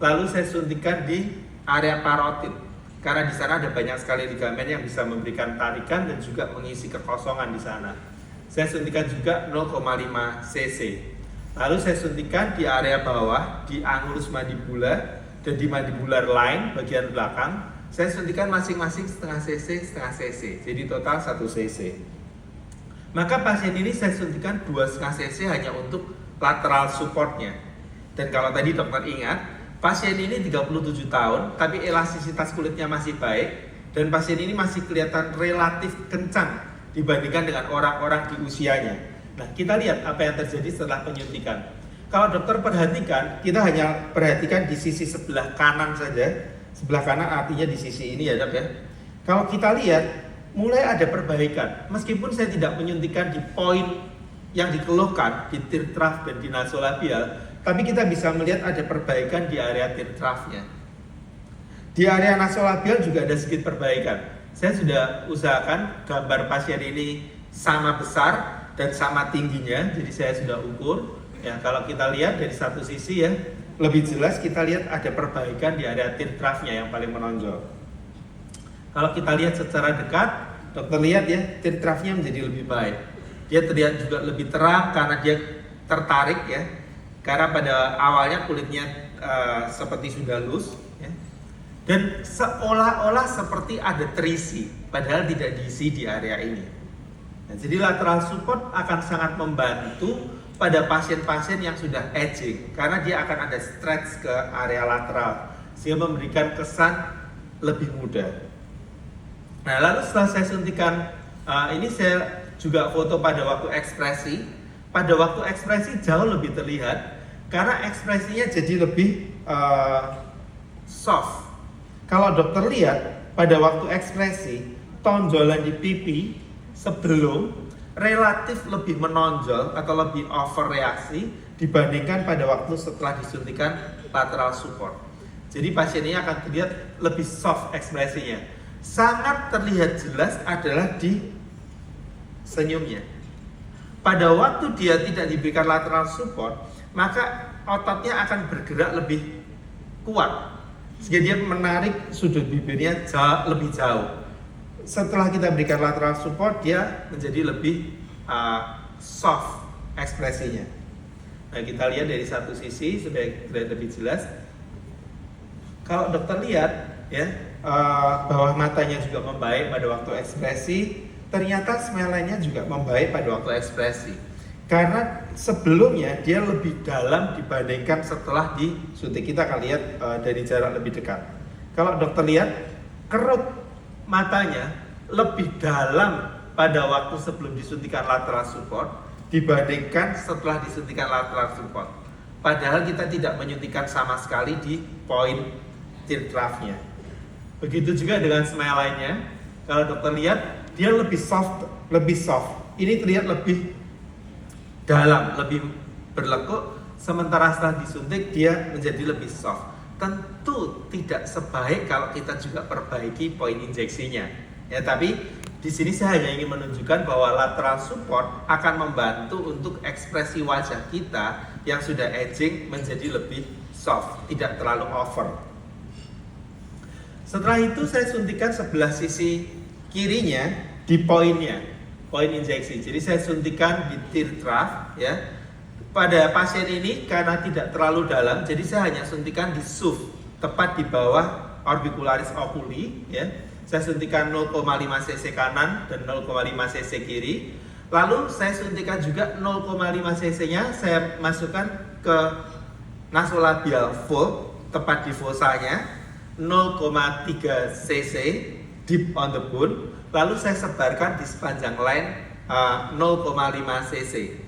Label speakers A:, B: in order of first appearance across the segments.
A: lalu saya suntikan di area parotid. Karena di sana ada banyak sekali ligamen yang bisa memberikan tarikan dan juga mengisi kekosongan di sana. Saya suntikan juga 0,5 cc. Lalu saya suntikan di area bawah, di angulus mandibula dan di mandibular line bagian belakang. Saya suntikan masing-masing setengah cc. Jadi total 1 cc. Maka pasien ini saya suntikan 2,5 cc hanya untuk lateral supportnya. Dan kalau tadi dokter ingat, pasien ini 37 tahun, tapi elastisitas kulitnya masih baik, dan pasien ini masih kelihatan relatif kencang dibandingkan dengan orang-orang di usianya. Nah, kita lihat apa yang terjadi setelah penyuntikan. Kalau dokter perhatikan, kita hanya perhatikan di sisi sebelah kanan saja. Sebelah kanan artinya di sisi ini ya dok ya. Kalau kita lihat, mulai ada perbaikan. Meskipun saya tidak menyuntikan di poin yang dikeluhkan, di tear trough dan di nasolabial, tapi kita bisa melihat ada perbaikan di area tear trough-nya. Di area nasolabial juga ada sedikit perbaikan. Saya sudah usahakan gambar pasien ini sama besar dan sama tingginya, jadi saya sudah ukur. Ya, kalau kita lihat dari satu sisi ya, lebih jelas kita lihat ada perbaikan di area tear trough-nya yang paling menonjol. Kalau kita lihat secara dekat, dokter lihat ya, tear trough-nya menjadi lebih baik. Dia terlihat juga lebih terang karena dia tertarik ya. Karena pada awalnya kulitnya seperti sudah loose ya. Dan seolah-olah seperti ada terisi, padahal tidak diisi di area ini. Nah, jadi lateral support akan sangat membantu pada pasien-pasien yang sudah aging, karena dia akan ada stretch ke area lateral, sehingga memberikan kesan lebih mudah. Nah, lalu setelah saya suntikan, ini saya juga foto pada waktu ekspresi. Pada waktu ekspresi jauh lebih terlihat, karena ekspresinya jadi lebih soft. Kalau dokter lihat, pada waktu ekspresi, tonjolan di pipi sebelum relatif lebih menonjol atau lebih overreaksi dibandingkan pada waktu setelah disuntikan lateral support. Jadi pasien ini akan terlihat lebih soft ekspresinya. Sangat terlihat jelas adalah di senyumnya. Pada waktu dia tidak diberikan lateral support, maka ototnya akan bergerak lebih kuat, sehingga dia menarik sudut bibirnya lebih jauh. Setelah kita berikan lateral support, dia menjadi lebih soft ekspresinya. Nah, kita lihat dari satu sisi supaya terlihat lebih jelas. Kalau dokter lihat ya, bawah matanya juga membaik pada waktu ekspresi. Ternyata smile-nya juga membaik pada waktu ekspresi. Karena sebelumnya dia lebih dalam dibandingkan setelah disuntik. Kita akan lihat dari jarak lebih dekat. Kalau dokter lihat, kerut matanya lebih dalam pada waktu sebelum disuntikan lateral support dibandingkan setelah disuntikan lateral support. Padahal kita tidak menyuntikkan sama sekali di poin tear trough-nya. Begitu juga dengan smile lainnya. Kalau dokter lihat, dia lebih soft. Ini terlihat lebih dalam, lebih berlekuk. Sementara setelah disuntik dia menjadi lebih soft. Tentu tidak sebaik kalau kita juga perbaiki poin injeksinya. Ya, tapi di sini saya hanya ingin menunjukkan bahwa lateral support akan membantu untuk ekspresi wajah kita yang sudah aging menjadi lebih soft, tidak terlalu over. Setelah itu saya suntikan sebelah sisi kirinya di poinnya, poin injeksi. Jadi saya suntikan di tear trough ya. Pada pasien ini karena tidak terlalu dalam, jadi saya hanya suntikan di SUF, tepat di bawah orbicularis oculi ya. Saya suntikan 0,5 cc kanan dan 0,5 cc kiri. Lalu saya suntikan juga 0,5 cc-nya saya masukkan ke nasolabial fold, tepat di fosanya, 0,3 cc deep on the bone. Lalu saya sebarkan di sepanjang line 0,5 cc.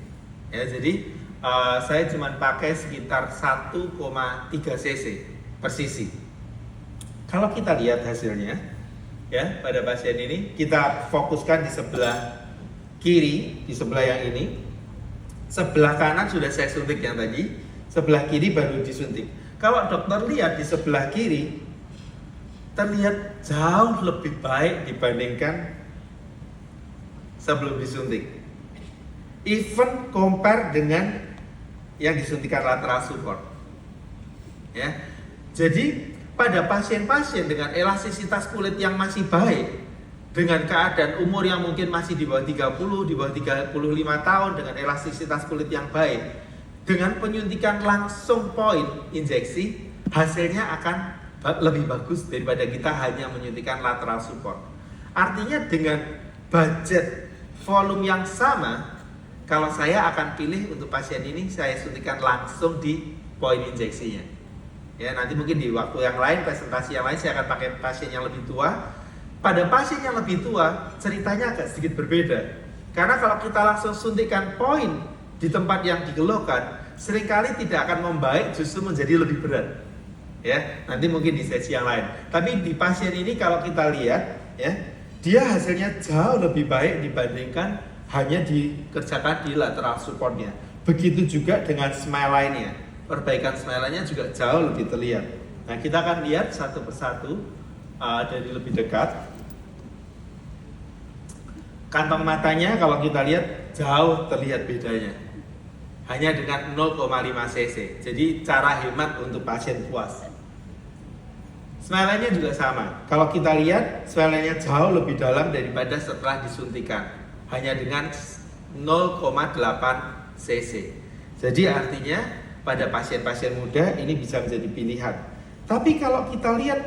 A: Ya, jadi saya cuma pakai sekitar 1,3 cc per sisi. Kalau kita lihat hasilnya, ya pada pasien ini kita fokuskan di sebelah kiri, di sebelah yang ini. Sebelah kanan sudah saya suntik yang tadi, sebelah kiri baru disuntik. Kalau dokter lihat di sebelah kiri, terlihat jauh lebih baik dibandingkan sebelum disuntik. Even compare dengan yang disuntikan lateral support. Ya. Jadi pada pasien-pasien dengan elastisitas kulit yang masih baik, dengan keadaan umur yang mungkin masih di bawah 30, di bawah 35 tahun, dengan elastisitas kulit yang baik, dengan penyuntikan langsung point injeksi, hasilnya akan lebih bagus daripada kita hanya menyuntikan lateral support. Artinya dengan budget volume yang sama, kalau saya akan pilih untuk pasien ini, saya suntikan langsung di point injeksinya. Ya, nanti mungkin di waktu yang lain, presentasi yang lain, saya akan pakai pasien yang lebih tua. Pada pasien yang lebih tua, ceritanya agak sedikit berbeda. Karena kalau kita langsung suntikan point di tempat yang dikeluhkan, seringkali tidak akan membaik, justru menjadi lebih berat. Ya, nanti mungkin di sesi yang lain. Tapi di pasien ini kalau kita lihat, ya, dia hasilnya jauh lebih baik dibandingkan hanya dikerjakan di lateral supportnya. Begitu juga dengan smile line-nya. Perbaikan smile line-nya juga jauh lebih terlihat. Nah, kita akan lihat satu persatu dari lebih dekat. Kantong matanya kalau kita lihat jauh terlihat bedanya. Hanya dengan 0,5 cc. Jadi cara hemat untuk pasien puas. Smile line-nya juga sama. Kalau kita lihat smile line-nya jauh lebih dalam daripada setelah disuntikan. Hanya dengan 0,8 cc. Jadi artinya pada pasien-pasien muda ini bisa menjadi pilihan. Tapi kalau kita lihat